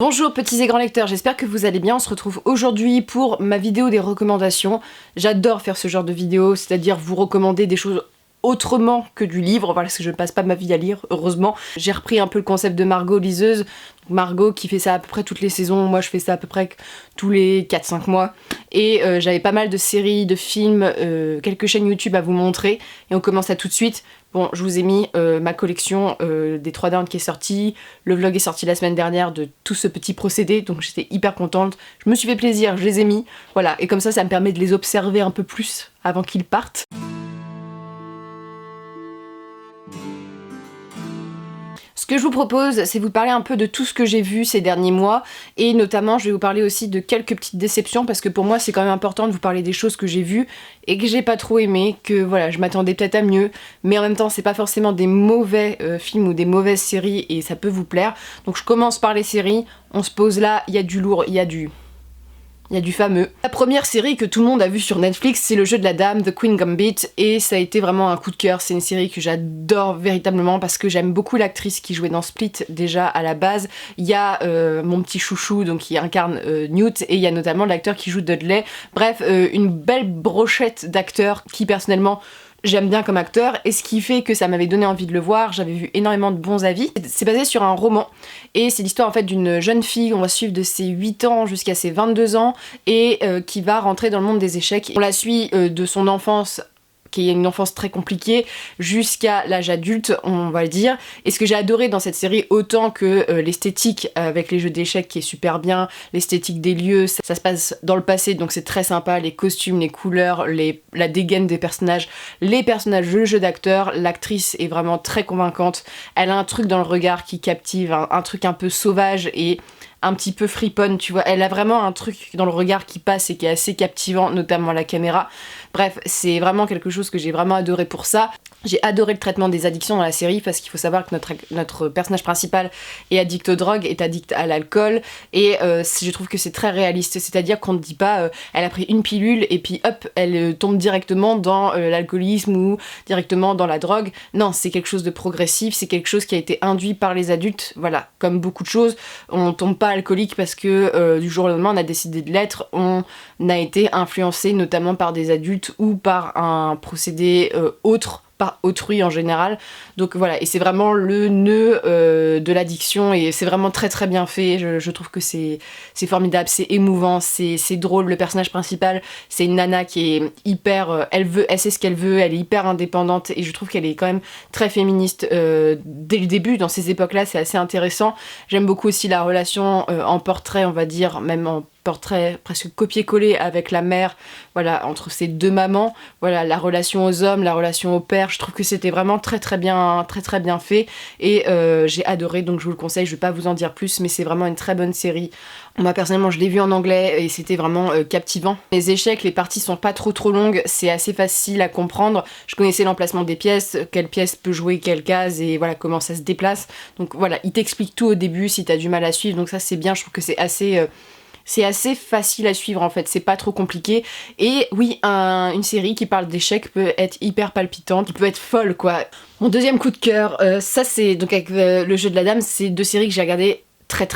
Bonjour petits et grands lecteurs, j'espère que vous allez bien. On se retrouve aujourd'hui pour ma vidéo des recommandations. J'adore faire ce genre de vidéo, c'est-à-dire vous recommander des choses autrement que du livre, voilà, parce que je ne passe pas ma vie à lire, heureusement. J'ai repris un peu le concept de Margot liseuse, Margot qui fait ça à peu près toutes les saisons, moi je fais ça à peu près tous les 4-5 mois. Et j'avais pas mal de séries, de films, quelques chaînes YouTube à vous montrer, et on commence à tout de suite. Bon, je vous ai mis ma collection des 3 Downs qui est sortie, le vlog est sorti la semaine dernière de tout ce petit procédé, donc j'étais hyper contente, je me suis fait plaisir, je les ai mis, voilà, et comme ça me permet de les observer un peu plus avant qu'ils partent. Ce que je vous propose, c'est vous parler un peu de tout ce que j'ai vu ces derniers mois, et notamment je vais vous parler aussi de quelques petites déceptions, parce que pour moi c'est quand même important de vous parler des choses que j'ai vues et que j'ai pas trop aimé, que voilà, je m'attendais peut-être à mieux, mais en même temps c'est pas forcément des mauvais films ou des mauvaises séries et ça peut vous plaire. Donc je commence par les séries, on se pose là, il y a du lourd, il y a du fameux. La première série que tout le monde a vue sur Netflix, c'est Le Jeu de la Dame, The Queen's Gambit, et ça a été vraiment un coup de cœur. C'est une série que j'adore véritablement parce que j'aime beaucoup l'actrice qui jouait dans Split déjà à la base. Il y a mon petit chouchou donc qui incarne Newt, et il y a notamment l'acteur qui joue Dudley. Bref, une belle brochette d'acteurs qui personnellement j'aime bien comme acteur, et ce qui fait que ça m'avait donné envie de le voir. J'avais vu énormément de bons avis. C'est basé sur un roman, et c'est l'histoire en fait d'une jeune fille qu'on va suivre de ses 8 ans jusqu'à ses 22 ans, et qui va rentrer dans le monde des échecs. On la suit de son enfance, qui est une enfance très compliquée, jusqu'à l'âge adulte, on va le dire. Et ce que j'ai adoré dans cette série, autant que l'esthétique avec les jeux d'échecs qui est super bien, l'esthétique des lieux, ça se passe dans le passé, donc c'est très sympa, les costumes, les couleurs, la dégaine des personnages, le jeu d'acteur, l'actrice est vraiment très convaincante, elle a un truc dans le regard qui captive, un truc un peu sauvage et un petit peu friponne, tu vois, elle a vraiment un truc dans le regard qui passe et qui est assez captivant, notamment la caméra. Bref, c'est vraiment quelque chose que j'ai vraiment adoré pour ça. J'ai adoré le traitement des addictions dans la série, parce qu'il faut savoir que notre personnage principal est addict aux drogues, est addict à l'alcool, et je trouve que c'est très réaliste, c'est-à-dire qu'on ne dit pas elle a pris une pilule et puis hop, elle tombe directement dans l'alcoolisme ou directement dans la drogue. Non, c'est quelque chose de progressif, c'est quelque chose qui a été induit par les adultes, voilà, comme beaucoup de choses. On tombe pas alcoolique parce que du jour au lendemain on a décidé de l'être, on a été influencé notamment par des adultes ou par un procédé autre, par autrui en général. Donc voilà, et c'est vraiment le nœud de l'addiction, et c'est vraiment très très bien fait. Je trouve que c'est formidable, c'est émouvant, c'est drôle. Le personnage principal, c'est une nana qui est hyper... elle sait ce qu'elle veut, elle est hyper indépendante, et je trouve qu'elle est quand même très féministe dès le début. Dans ces époques-là, c'est assez intéressant. J'aime beaucoup aussi la relation en portrait, on va dire, même en portrait presque copier-coller avec la mère, voilà, entre ces deux mamans, voilà, la relation aux hommes, la relation au père. Je trouve que c'était vraiment très très bien fait, et j'ai adoré, donc je vous le conseille. Je vais pas vous en dire plus, mais c'est vraiment une très bonne série. Moi personnellement je l'ai vu en anglais et c'était vraiment captivant. Les échecs, les parties sont pas trop longues, c'est assez facile à comprendre. Je connaissais l'emplacement des pièces, quelle pièce peut jouer quelle case, et voilà comment ça se déplace. Donc voilà, il t'explique tout au début si t'as du mal à suivre, donc ça c'est bien. Je trouve que c'est assez facile à suivre en fait, c'est pas trop compliqué. Et oui, une série qui parle d'échecs peut être hyper palpitante, qui peut être folle quoi. Mon deuxième coup de cœur, ça c'est donc avec Le Jeu de la Dame, c'est 2 séries que j'ai regardées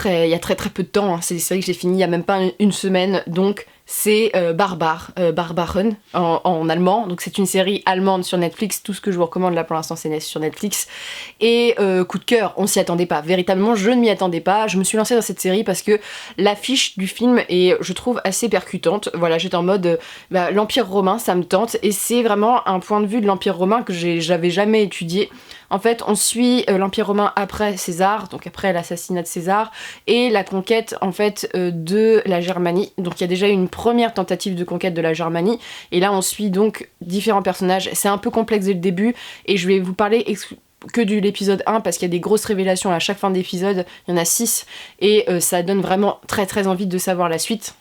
il y a très peu de temps, hein. C'est des séries que j'ai finies il y a même pas une semaine, donc c'est Barbaren en allemand. Donc c'est une série allemande sur Netflix. Tout ce que je vous recommande là pour l'instant c'est sur Netflix. Et coup de cœur, on s'y attendait pas. Véritablement, je ne m'y attendais pas. Je me suis lancée dans cette série parce que l'affiche du film est, je trouve, assez percutante. Voilà, j'étais en mode l'Empire romain, ça me tente. Et c'est vraiment un point de vue de l'Empire romain que j'avais jamais étudié. En fait, on suit l'Empire romain après César, donc après l'assassinat de César, et la conquête en fait de la Germanie. Donc il y a déjà eu une première tentative de conquête de la Germanie, et là on suit donc différents personnages. C'est un peu complexe dès le début, et je vais vous parler que de l'épisode 1 parce qu'il y a des grosses révélations à chaque fin d'épisode. Il y en a 6, et ça donne vraiment très très envie de savoir la suite.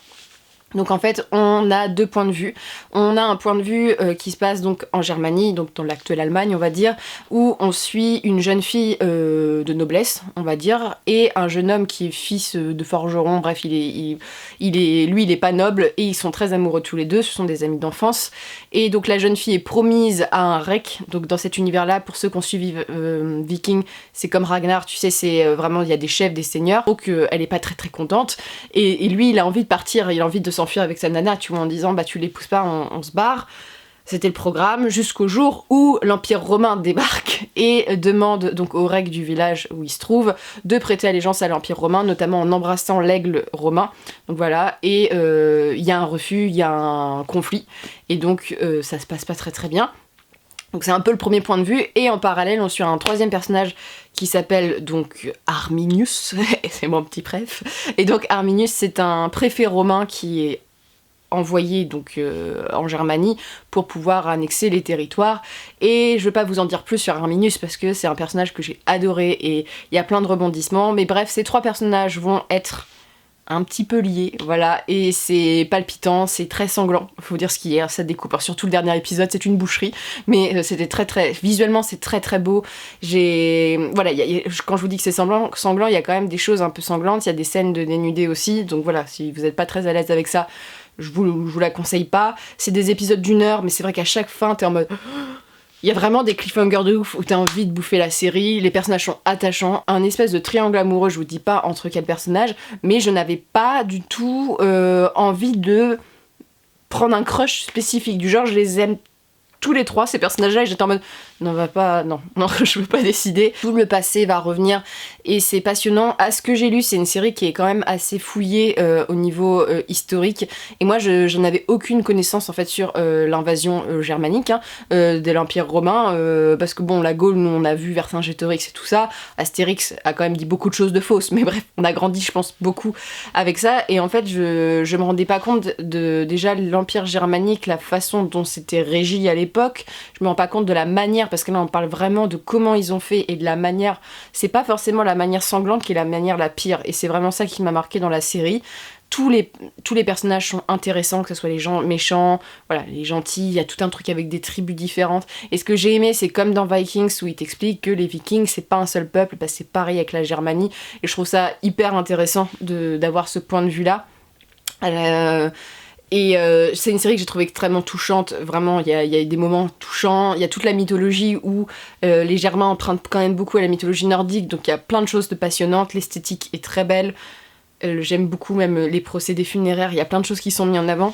Donc en fait, on a 2 points de vue. On a un point de vue qui se passe donc en Germanie, donc dans l'actuelle Allemagne, on va dire, où on suit une jeune fille de noblesse, on va dire, et un jeune homme qui est fils de forgeron. Bref, lui, il est pas noble et ils sont très amoureux tous les deux. Ce sont des amis d'enfance. Et donc la jeune fille est promise à un rek. Donc dans cet univers-là, pour ceux qui ont suivi Viking, c'est comme Ragnar, tu sais, c'est vraiment il y a des chefs, des seigneurs. Donc elle est pas très très contente. Et lui, il a envie de partir, il a envie de s'enfuir avec sa nana, tu vois, en disant bah tu l'épouses pas, on se barre. C'était le programme jusqu'au jour où l'Empire romain débarque et demande donc aux règles du village où il se trouve de prêter allégeance à l'Empire romain, notamment en embrassant l'aigle romain. Donc voilà, et il y a un refus, il y a un conflit, et donc ça se passe pas très très bien. Donc c'est un peu le premier point de vue, et en parallèle on suit un troisième personnage qui s'appelle donc Arminius, c'est mon petit préf, et donc Arminius c'est un préfet romain qui est envoyé donc en Germanie pour pouvoir annexer les territoires, et je vais pas vous en dire plus sur Arminius parce que c'est un personnage que j'ai adoré et il y a plein de rebondissements, mais bref, ces 3 personnages vont être un petit peu liés, voilà, et c'est palpitant, c'est très sanglant, faut dire ce qu'il y a, ça découpe. Alors, surtout le dernier épisode, c'est une boucherie, mais c'était très très, visuellement c'est très très beau. Voilà, quand je vous dis que c'est sanglant, il y a quand même des choses un peu sanglantes, il y a des scènes de dénudés aussi, donc voilà, si vous n'êtes pas très à l'aise avec ça, je vous la conseille pas. C'est des épisodes d'1 heure, mais c'est vrai qu'à chaque fin, t'es en mode... Il y a vraiment des cliffhangers de ouf où t'as envie de bouffer la série, les personnages sont attachants, un espèce de triangle amoureux, je vous dis pas entre quels personnages, mais je n'avais pas du tout envie de prendre un crush spécifique, du genre je les aime tous les 3 ces personnages-là, et j'étais en mode non, je veux pas décider. Tout le passé va revenir et c'est passionnant. À ce que j'ai lu, c'est une série qui est quand même assez fouillée au niveau historique, et moi j'en avais aucune connaissance en fait sur l'invasion germanique de l'Empire romain, parce que bon, la Gaule, nous on a vu Vercingétorix et tout ça, Astérix a quand même dit beaucoup de choses de fausses, mais bref, on a grandi je pense beaucoup avec ça, et en fait je me rendais pas compte de déjà l'Empire germanique, la façon dont c'était régi à l'époque, je me rends pas compte de la manière, parce que là on parle vraiment de comment ils ont fait et de la manière, c'est pas forcément la manière sanglante qui est la manière la pire, et c'est vraiment ça qui m'a marqué dans la série. Tous les personnages sont intéressants, que ce soit les gens méchants, voilà, les gentils, il y a tout un truc avec des tribus différentes, et ce que j'ai aimé, c'est comme dans Vikings où ils t'expliquent que les Vikings c'est pas un seul peuple, bah c'est pareil avec la Germanie, et je trouve ça hyper intéressant d'avoir ce point de vue là. Et c'est une série que j'ai trouvée extrêmement touchante, vraiment, il y a des moments touchants, il y a toute la mythologie où les Germains empruntent quand même beaucoup à la mythologie nordique, donc il y a plein de choses de passionnantes, l'esthétique est très belle, j'aime beaucoup même les procédés funéraires, il y a plein de choses qui sont mis en avant.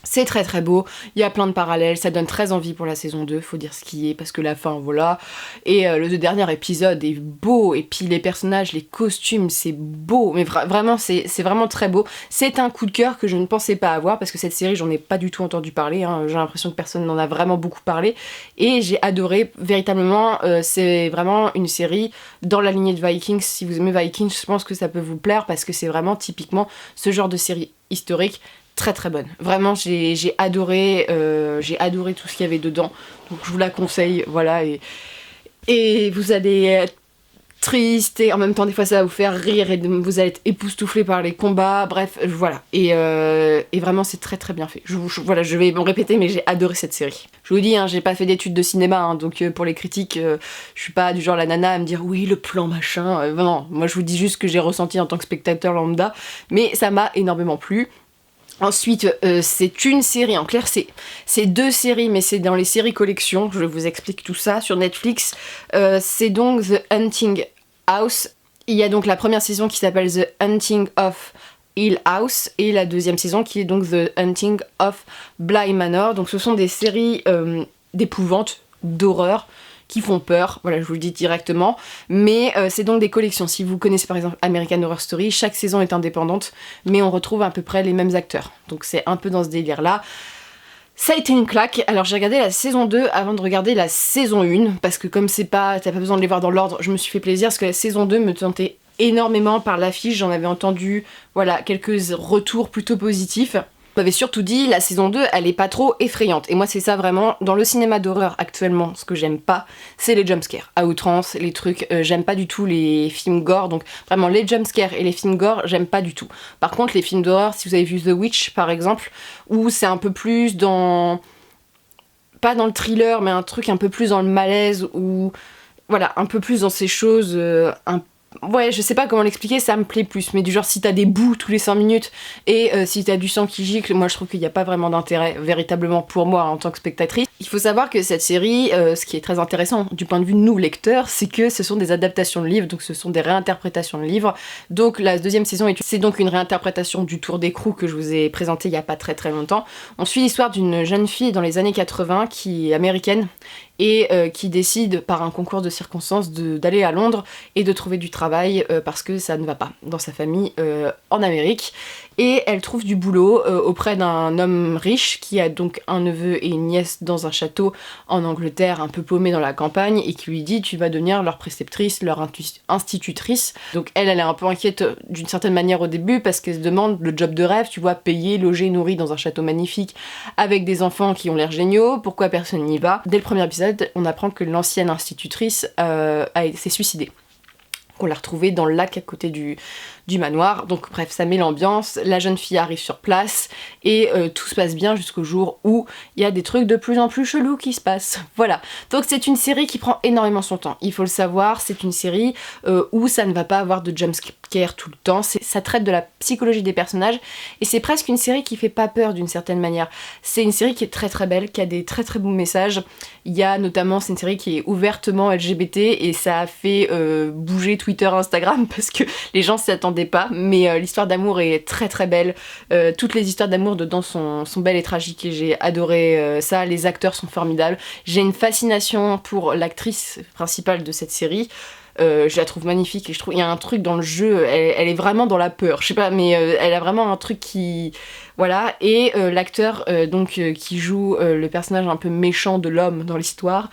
C'est très très beau, il y a plein de parallèles, ça donne très envie pour la saison 2, faut dire ce qui est, parce que la fin, voilà. Et le dernier épisode est beau, et puis les personnages, les costumes, c'est beau, mais vraiment, c'est vraiment très beau. C'est un coup de cœur que je ne pensais pas avoir, parce que cette série, j'en ai pas du tout entendu parler, hein. J'ai l'impression que personne n'en a vraiment beaucoup parlé, et j'ai adoré, véritablement, c'est vraiment une série dans la lignée de Vikings. Si vous aimez Vikings, je pense que ça peut vous plaire, parce que c'est vraiment typiquement ce genre de série historique, très très bonne. Vraiment, j'ai adoré tout ce qu'il y avait dedans. Donc je vous la conseille, voilà. Et vous allez être triste, et en même temps, des fois, ça va vous faire rire, et vous allez être époustouflé par les combats. Bref, voilà. Et vraiment, c'est très très bien fait. Voilà, je vais me répéter, mais j'ai adoré cette série. Je vous dis, hein, j'ai pas fait d'études de cinéma, hein, donc pour les critiques, je suis pas du genre la nana à me dire oui, le plan machin. Non, moi je vous dis juste ce que j'ai ressenti en tant que spectateur lambda, mais ça m'a énormément plu. Ensuite, c'est une série, en clair c'est 2 séries, mais c'est dans les séries collections, je vous explique tout ça, sur Netflix. C'est donc The Hunting House. Il y a donc la première saison qui s'appelle The Hunting of Hill House, et la deuxième saison qui est donc The Hunting of Bly Manor. Donc ce sont des séries d'épouvante, d'horreur, qui font peur, voilà, je vous le dis directement, mais c'est donc des collections. Si vous connaissez par exemple American Horror Story, chaque saison est indépendante, mais on retrouve à peu près les mêmes acteurs, donc c'est un peu dans ce délire là. Ça a été une claque. Alors j'ai regardé la saison 2 avant de regarder la saison 1, parce que comme t'as pas besoin de les voir dans l'ordre, je me suis fait plaisir, parce que la saison 2 me tentait énormément par l'affiche, j'en avais entendu, voilà, quelques retours plutôt positifs. On m'avait surtout dit, la saison 2, elle est pas trop effrayante. Et moi, c'est ça vraiment, dans le cinéma d'horreur actuellement, ce que j'aime pas, c'est les jumpscares. À outrance, les trucs, j'aime pas du tout les films gore, donc vraiment les jumpscares et les films gore, j'aime pas du tout. Par contre, les films d'horreur, si vous avez vu The Witch, par exemple, où c'est un peu plus dans... pas dans le thriller, mais un truc un peu plus dans le malaise, ou... voilà, un peu plus dans ces choses ouais, je sais pas comment l'expliquer, ça me plaît plus, mais du genre si t'as des bouts tous les 5 minutes et si t'as du sang qui gicle, moi je trouve qu'il n'y a pas vraiment d'intérêt véritablement pour moi en tant que spectatrice. Il faut savoir que cette série, ce qui est très intéressant du point de vue de nous lecteurs, c'est que ce sont des adaptations de livres, donc ce sont des réinterprétations de livres. Donc la deuxième saison, c'est donc une réinterprétation du Tour d'écrou que je vous ai présenté il y a pas très longtemps. On suit l'histoire d'une jeune fille dans les années 80 qui est américaine et qui décide par un concours de circonstances d'aller à Londres et de trouver du travail parce que ça ne va pas dans sa famille en Amérique. Et elle trouve du boulot auprès d'un homme riche qui a donc un neveu et une nièce dans un château en Angleterre, un peu paumé dans la campagne, et qui lui dit tu vas devenir leur préceptrice, leur institutrice. Donc elle est un peu inquiète d'une certaine manière au début parce qu'elle se demande le job de rêve, tu vois, payé, logé, nourri dans un château magnifique avec des enfants qui ont l'air géniaux, pourquoi personne n'y va? Dès le premier épisode, on apprend que l'ancienne institutrice s'est suicidée. Qu'on l'a retrouvée dans le lac à côté du manoir. Donc bref, ça met l'ambiance, la jeune fille arrive sur place et tout se passe bien jusqu'au jour où il y a des trucs de plus en plus chelous qui se passent. Voilà. Donc c'est une série qui prend énormément son temps. Il faut le savoir, c'est une série où ça ne va pas avoir de jumpscare tout le temps. Ça traite de la psychologie des personnages et c'est presque une série qui fait pas peur d'une certaine manière. C'est une série qui est très belle, qui a des très beaux messages. Il y a notamment, c'est une série qui est ouvertement LGBT et ça a fait bouger Twitter, Instagram parce que les gens s'y attendaient pas, mais l'histoire d'amour est très belle. Toutes les histoires d'amour dedans sont belles et tragiques et j'ai adoré ça. Les acteurs sont formidables. J'ai une fascination pour l'actrice principale de cette série. Je la trouve magnifique et je trouve il y a un truc dans le jeu, elle est vraiment dans la peur, je sais pas, mais elle a vraiment un truc qui... Voilà, et l'acteur qui joue le personnage un peu méchant de l'homme dans l'histoire,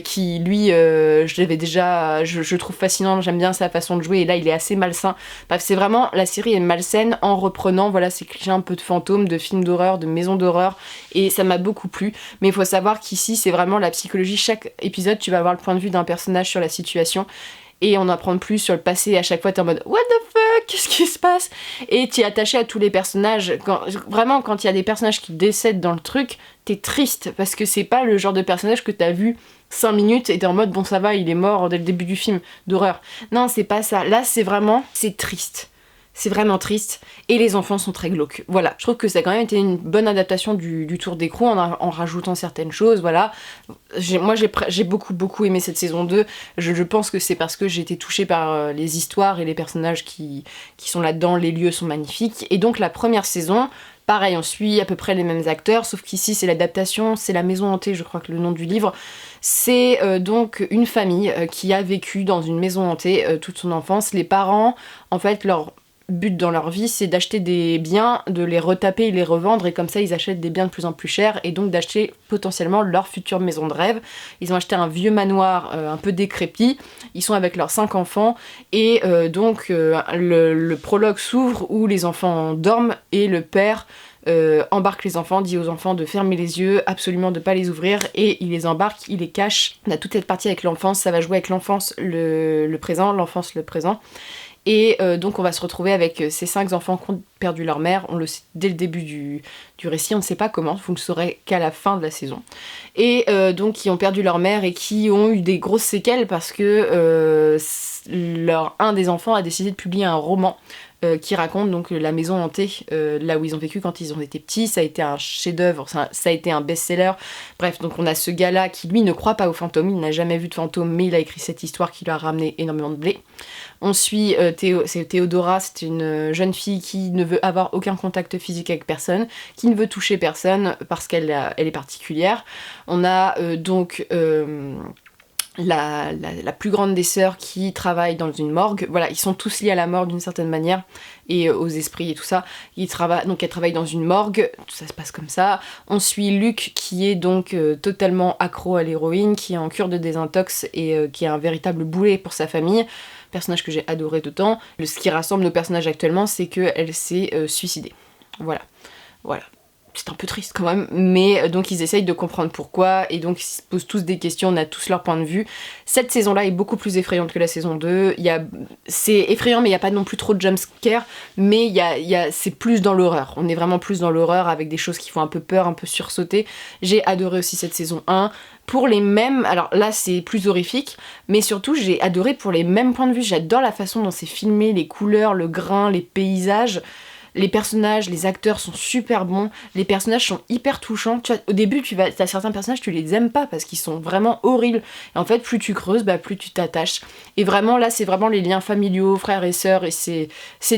qui lui, je l'avais déjà, je trouve fascinant, j'aime bien sa façon de jouer, et là il est assez malsain. Bref, c'est vraiment, la série est malsaine en reprenant, voilà, ces clichés un peu de fantômes, de films d'horreur, de maisons d'horreur, et ça m'a beaucoup plu. Mais il faut savoir qu'ici, c'est vraiment la psychologie, chaque épisode, tu vas avoir le point de vue d'un personnage sur la situation, et on apprend plus sur le passé, et à chaque fois t'es en mode what the fuck, qu'est-ce qui se passe? Et t'es attaché à tous les personnages. Vraiment, quand il y a des personnages qui décèdent dans le truc, t'es triste, parce que c'est pas le genre de personnage que t'as vu 5 minutes et t'es en mode bon ça va, il est mort dès le début du film d'horreur. Non, c'est pas ça. Là, c'est triste. C'est vraiment triste, et les enfants sont très glauques. Voilà, je trouve que ça a quand même été une bonne adaptation du Tour d'écrou en rajoutant certaines choses, voilà. Moi j'ai beaucoup aimé cette saison 2, je pense que c'est parce que j'ai été touchée par les histoires et les personnages qui sont là-dedans, les lieux sont magnifiques, et donc la première saison, pareil, on suit à peu près les mêmes acteurs, sauf qu'ici c'est l'adaptation, c'est La Maison Hantée, je crois que le nom du livre. C'est donc une famille qui a vécu dans une maison hantée toute son enfance. Les parents, en fait, leur but dans leur vie, c'est d'acheter des biens, de les retaper et les revendre, et comme ça ils achètent des biens de plus en plus chers, et donc d'acheter potentiellement leur future maison de rêve. Ils ont acheté un vieux manoir un peu décrépit, ils sont avec leurs 5 enfants, et le prologue s'ouvre où les enfants dorment, et le père embarque les enfants, dit aux enfants de fermer les yeux, absolument de pas les ouvrir, et il les embarque, il les cache. On a toute cette partie avec l'enfance, ça va jouer avec l'enfance, le présent, l'enfance, le présent. Et donc on va se retrouver avec ces 5 enfants qui ont perdu leur mère, on le sait dès le début du récit, on ne sait pas comment, vous ne le saurez qu'à la fin de la saison. Et donc qui ont perdu leur mère et qui ont eu des grosses séquelles parce que un des enfants a décidé de publier un roman qui raconte donc la maison hantée, là où ils ont vécu quand ils ont été petits. Ça a été un chef-d'œuvre, ça a été un best-seller. Bref, donc on a ce gars-là qui lui ne croit pas aux fantômes, il n'a jamais vu de fantômes, mais il a écrit cette histoire qui lui a ramené énormément de blé. On suit c'est Théodora, c'est une jeune fille qui ne veut avoir aucun contact physique avec personne, qui ne veut toucher personne parce qu'elle est particulière. On a la plus grande des sœurs qui travaille dans une morgue. Voilà, ils sont tous liés à la mort d'une certaine manière et aux esprits et tout ça. Donc elle travaille dans une morgue, tout ça se passe comme ça. On suit Luc qui est donc totalement accro à l'héroïne, qui est en cure de désintox et qui est un véritable boulet pour sa famille. Personnage que j'ai adoré dedans. Ce qui rassemble nos personnages actuellement, c'est qu'elle s'est suicidée. Voilà. Voilà. C'est un peu triste quand même, mais donc ils essayent de comprendre pourquoi, et donc ils se posent tous des questions, on a tous leur point de vue. Cette saison-là est beaucoup plus effrayante que la saison 2, c'est effrayant mais il n'y a pas non plus trop de jumpscares, mais c'est plus dans l'horreur, on est vraiment plus dans l'horreur avec des choses qui font un peu peur, un peu sursauter. J'ai adoré aussi cette saison 1, pour les mêmes, alors là c'est plus horrifique, mais surtout j'ai adoré pour les mêmes points de vue, j'adore la façon dont c'est filmé, les couleurs, le grain, les paysages. Les personnages, les acteurs sont super bons, les personnages sont hyper touchants. Tu vois, au début, t'as certains personnages, tu les aimes pas parce qu'ils sont vraiment horribles. Et en fait, plus tu creuses, plus tu t'attaches. Et vraiment, là, c'est vraiment les liens familiaux, frères et sœurs, et c'est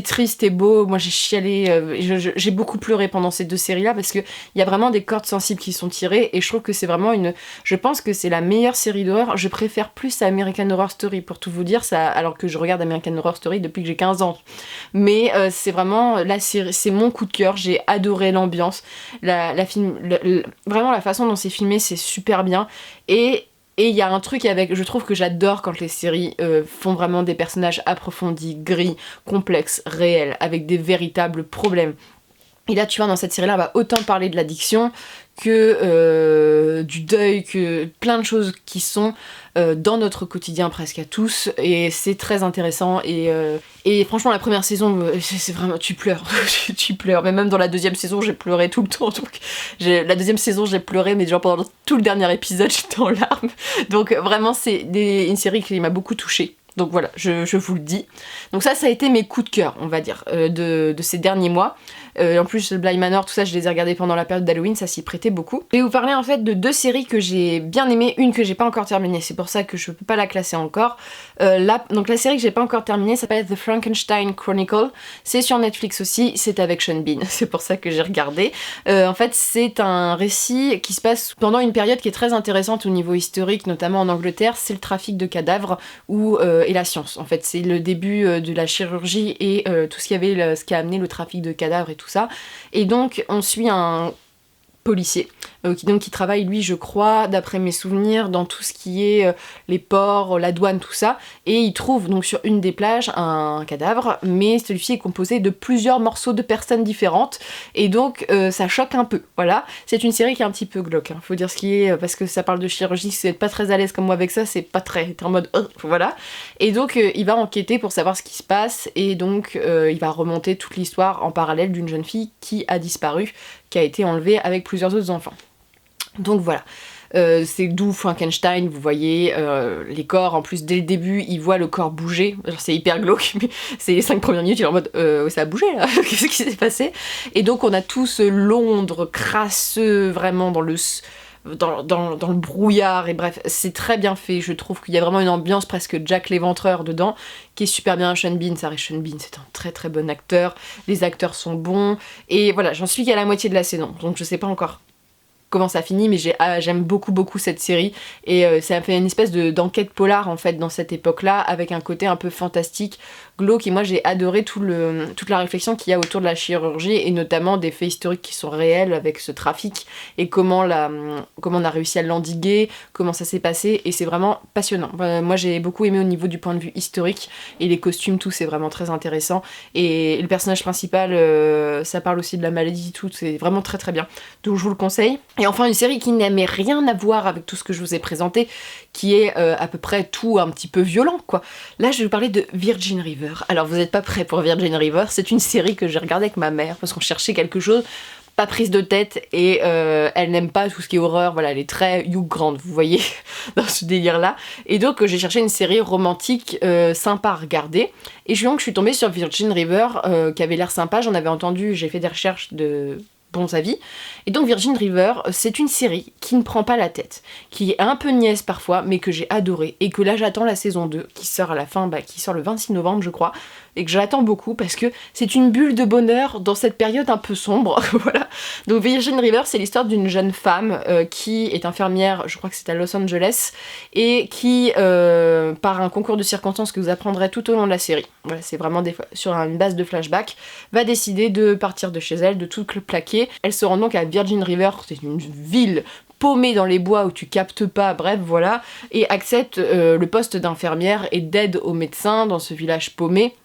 triste et beau. Moi, j'ai chialé, j'ai beaucoup pleuré pendant ces 2 séries-là parce qu'il y a vraiment des cordes sensibles qui sont tirées, et je trouve que c'est vraiment je pense que c'est la meilleure série d'horreur. Je préfère plus à American Horror Story, pour tout vous dire, ça, alors que je regarde American Horror Story depuis que j'ai 15 ans. Mais c'est vraiment... c'est mon coup de cœur, j'ai adoré l'ambiance, vraiment la façon dont c'est filmé, c'est super bien, et il y a un truc je trouve que j'adore quand les séries font vraiment des personnages approfondis, gris, complexes, réels, avec des véritables problèmes. Et là, tu vois, dans cette série-là, on va autant parler de l'addiction que du deuil, que plein de choses qui sont dans notre quotidien presque à tous, et c'est très intéressant, et franchement la première saison, c'est vraiment, tu pleures, tu pleures, mais même dans la 2e saison j'ai pleuré tout le temps, donc la 2e saison j'ai pleuré, mais genre pendant tout le dernier épisode j'étais en larmes, donc vraiment c'est une série qui m'a beaucoup touchée. Donc voilà, je vous le dis. Donc ça a été mes coups de cœur, on va dire, de ces derniers mois. En plus, Bly Manor, tout ça, je les ai regardés pendant la période d'Halloween, ça s'y prêtait beaucoup. Je vais vous parler en fait de 2 séries que j'ai bien aimées, une que j'ai pas encore terminée, c'est pour ça que je peux pas la classer encore. Donc la série que j'ai pas encore terminée s'appelle The Frankenstein Chronicle, c'est sur Netflix aussi, c'est avec Sean Bean, c'est pour ça que j'ai regardé. En fait, c'est un récit qui se passe pendant une période qui est très intéressante au niveau historique, notamment en Angleterre, c'est le trafic de cadavres et la science. En fait, c'est le début de la chirurgie et tout ce qui a amené le trafic de cadavres et tout ça. Et donc, on suit un policier qui travaille, lui, je crois, d'après mes souvenirs, dans tout ce qui est les ports, la douane, tout ça, et il trouve donc sur une des plages un cadavre, mais celui-ci est composé de plusieurs morceaux de personnes différentes, et donc ça choque un peu, voilà. C'est une série qui est un petit peu glauque, hein. Faut dire ce qui est, parce que ça parle de chirurgie, si vous n'êtes pas très à l'aise comme moi avec ça, c'est pas très, t'es en mode, voilà. Et donc il va enquêter pour savoir ce qui se passe, et donc il va remonter toute l'histoire en parallèle d'une jeune fille qui a disparu, qui a été enlevée avec plusieurs autres enfants. Donc voilà, c'est d'où Frankenstein, vous voyez les corps, en plus dès le début il voit le corps bouger, genre, c'est hyper glauque, mais c'est les 5 premières minutes il est en mode ça a bougé là, qu'est-ce qui s'est passé? Et donc on a tout ce Londres crasseux, vraiment dans le brouillard, et bref, c'est très bien fait, je trouve qu'il y a vraiment une ambiance presque Jack l'Éventreur dedans, qui est super bien. Sean Bean, ça reste Sean Bean, c'est un très très bon acteur, les acteurs sont bons, et voilà, j'en suis qu'à la moitié de la saison, donc je sais pas encore comment ça finit, mais j'aime beaucoup cette série, et ça fait une espèce d'enquête polar en fait dans cette époque-là, avec un côté un peu fantastique, glauque, et moi j'ai adoré toute la réflexion qu'il y a autour de la chirurgie, et notamment des faits historiques qui sont réels avec ce trafic, et comment on a réussi à l'endiguer, comment ça s'est passé, et c'est vraiment passionnant. Moi j'ai beaucoup aimé au niveau du point de vue historique, et les costumes, tout, c'est vraiment très intéressant, et le personnage principal, ça parle aussi de la maladie, tout, c'est vraiment très très bien, donc je vous le conseille. Et enfin, une série qui n'aimait rien à voir avec tout ce que je vous ai présenté, qui est à peu près tout un petit peu violent, quoi. Là, je vais vous parler de Virgin River. Alors, vous n'êtes pas prêts pour Virgin River, c'est une série que j'ai regardée avec ma mère, parce qu'on cherchait quelque chose, pas prise de tête, et elle n'aime pas tout ce qui est horreur, voilà, elle est très Hugh Grant, vous voyez, dans ce délire-là. Et donc, j'ai cherché une série romantique sympa à regarder, et je suis tombée sur Virgin River, qui avait l'air sympa, j'en avais entendu, j'ai fait des recherches de bons avis. Et donc Virgin River, c'est une série qui ne prend pas la tête, qui est un peu niaise parfois, mais que j'ai adoré, et que là j'attends la saison 2, qui sort à la fin, qui sort le 26 novembre je crois, et que j'attends beaucoup parce que c'est une bulle de bonheur dans cette période un peu sombre, voilà. Donc Virgin River, c'est l'histoire d'une jeune femme qui est infirmière, je crois que c'est à Los Angeles, et qui, par un concours de circonstances que vous apprendrez tout au long de la série, voilà, c'est vraiment sur une base de flashback, va décider de partir de chez elle, de tout plaquer. Elle se rend donc à Virgin River, c'est une ville paumée dans les bois où tu captes pas, bref voilà, et accepte le poste d'infirmière et d'aide aux médecins dans ce village paumé.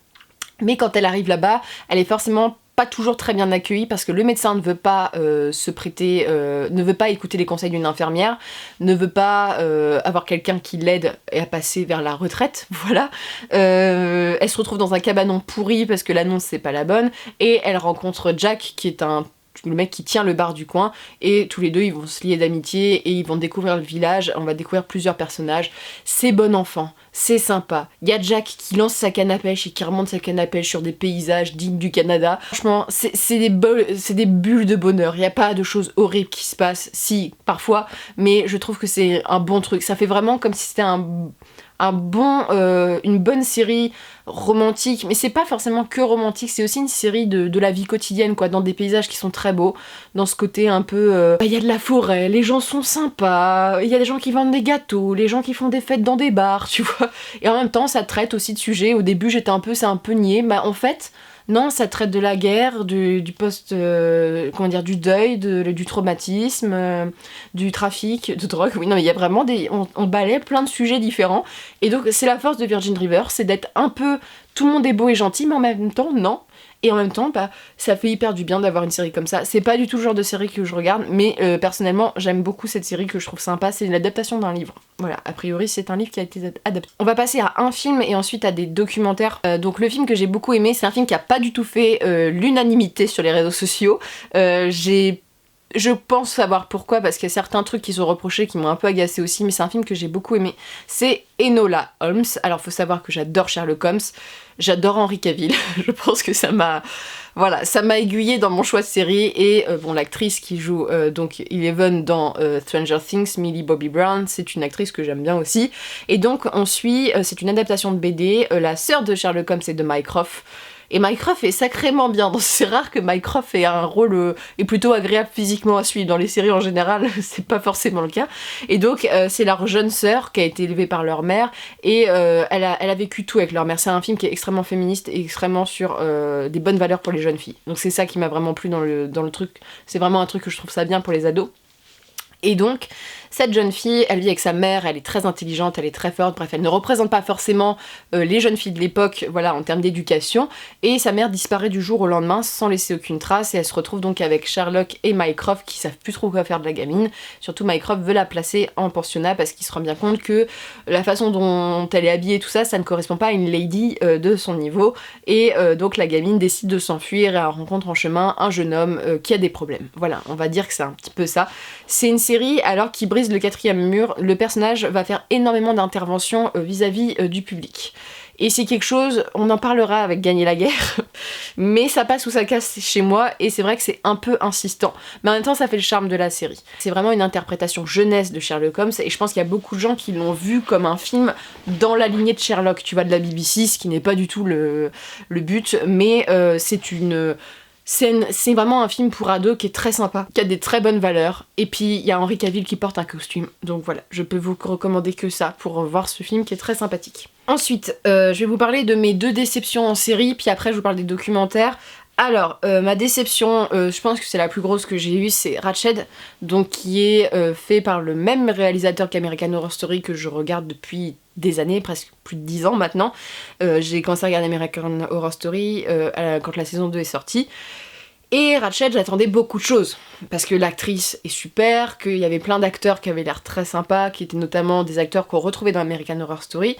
Mais quand elle arrive là-bas, elle est forcément pas toujours très bien accueilli parce que le médecin ne veut pas ne veut pas écouter les conseils d'une infirmière, ne veut pas avoir quelqu'un qui l'aide à passer vers la retraite, voilà. Elle se retrouve dans un cabanon pourri parce que l'annonce c'est pas la bonne, et elle rencontre Jack qui est le mec qui tient le bar du coin, et tous les deux ils vont se lier d'amitié et ils vont découvrir le village. On va découvrir plusieurs personnages. C'est bon enfant, c'est sympa. Il y a Jack qui lance sa canne à pêche et qui remonte sa canne à pêche sur des paysages dignes du Canada. Franchement, c'est des bulles de bonheur. Il n'y a pas de choses horribles qui se passent, si, parfois, mais je trouve que c'est un bon truc. Ça fait vraiment comme si c'était une bonne série romantique, mais c'est pas forcément que romantique, c'est aussi une série de la vie quotidienne, quoi, dans des paysages qui sont très beaux, dans ce côté un peu... y a de la forêt, les gens sont sympas, il y a des gens qui vendent des gâteaux, les gens qui font des fêtes dans des bars, tu vois, et en même temps ça traite aussi de sujets. Au début c'est un peu niais, mais en fait... Non, ça traite de la guerre, du du deuil, du traumatisme, du trafic, de drogue. Oui, non, mais il y a vraiment on balaie plein de sujets différents. Et donc, c'est la force de Virgin River, c'est d'être un peu... Tout le monde est beau et gentil, mais en même temps, non. Et en même temps, ça fait hyper du bien d'avoir une série comme ça. C'est pas du tout le genre de série que je regarde, mais personnellement, j'aime beaucoup cette série que je trouve sympa. C'est l'adaptation d'un livre. Voilà, a priori, c'est un livre qui a été adapté. On va passer à un film et ensuite à des documentaires. Donc le film que j'ai beaucoup aimé, c'est un film qui a pas du tout fait l'unanimité sur les réseaux sociaux. Je pense savoir pourquoi, parce qu'il y a certains trucs qui sont reprochés qui m'ont un peu agacé aussi, mais c'est un film que j'ai beaucoup aimé. C'est Enola Holmes. Alors faut savoir que j'adore Sherlock Holmes, j'adore Henry Cavill. Je pense que ça m'a aiguillée dans mon choix de série. Et l'actrice qui joue donc Eleven dans Stranger Things, Millie Bobby Brown, c'est une actrice que j'aime bien aussi. Et donc on suit, c'est une adaptation de BD, la sœur de Sherlock Holmes et de Mycroft. Et Mycroft est sacrément bien, donc c'est rare que Mycroft ait un rôle est plutôt agréable physiquement à suivre. Dans les séries en général, c'est pas forcément le cas. Et donc c'est leur jeune sœur qui a été élevée par leur mère, et elle a vécu tout avec leur mère. C'est un film qui est extrêmement féministe et extrêmement sur des bonnes valeurs pour les jeunes filles. Donc c'est ça qui m'a vraiment plu dans le truc. C'est vraiment un truc que je trouve ça bien pour les ados. Et donc, cette jeune fille, elle vit avec sa mère, elle est très intelligente, elle est très forte, bref, elle ne représente pas forcément les jeunes filles de l'époque, voilà, en termes d'éducation, et sa mère disparaît du jour au lendemain sans laisser aucune trace, et elle se retrouve donc avec Sherlock et Mycroft qui savent plus trop quoi faire de la gamine. Surtout Mycroft veut la placer en pensionnat parce qu'il se rend bien compte que la façon dont elle est habillée, tout ça, ça ne correspond pas à une lady de son niveau, et donc la gamine décide de s'enfuir et elle rencontre en chemin un jeune homme qui a des problèmes. Voilà, on va dire que c'est un petit peu ça. C'est une série alors qui brise le 4e mur. Le personnage va faire énormément d'interventions vis-à-vis du public. Et c'est quelque chose, on en parlera avec Gagner la guerre, mais ça passe ou ça casse chez moi, et c'est vrai que c'est un peu insistant. Mais en même temps, ça fait le charme de la série. C'est vraiment une interprétation jeunesse de Sherlock Holmes, et je pense qu'il y a beaucoup de gens qui l'ont vu comme un film dans la lignée de Sherlock, tu vois, de la BBC, ce qui n'est pas du tout le but, mais c'est vraiment un film pour ados qui est très sympa, qui a des très bonnes valeurs, et puis il y a Henry Cavill qui porte un costume, donc voilà, je peux vous recommander que ça pour voir ce film qui est très sympathique. Ensuite, je vais vous parler de mes 2 déceptions en série, puis après je vous parle des documentaires. Alors, ma déception, je pense que c'est la plus grosse que j'ai eue, c'est Ratched, donc qui est fait par le même réalisateur qu'American Horror Story, que je regarde depuis des années, presque plus de 10 ans maintenant. J'ai commencé à regarder American Horror Story quand la saison 2 est sortie. Et Ratched, j'attendais beaucoup de choses, parce que l'actrice est super, qu'il y avait plein d'acteurs qui avaient l'air très sympas, qui étaient notamment des acteurs qu'on retrouvait dans American Horror Story,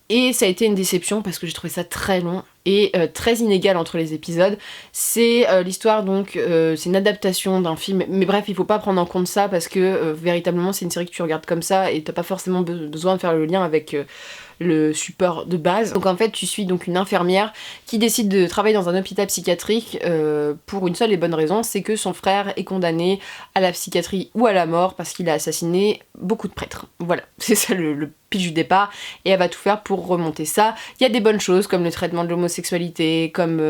et ça a été une déception parce que j'ai trouvé ça très long et très inégal entre les épisodes. C'est l'histoire donc, c'est une adaptation d'un film, mais bref, il faut pas prendre en compte ça parce que véritablement c'est une série que tu regardes comme ça et t'as pas forcément besoin de faire le lien avec le support de base. Donc en fait tu suis donc une infirmière qui décide de travailler dans un hôpital psychiatrique pour une seule et bonne raison, c'est que son frère est condamné à la psychiatrie ou à la mort parce qu'il a assassiné beaucoup de prêtres. Voilà, c'est ça le pitch du départ, et elle va tout faire pour remonter ça. Il y a des bonnes choses comme le traitement de l'homosexualité, comme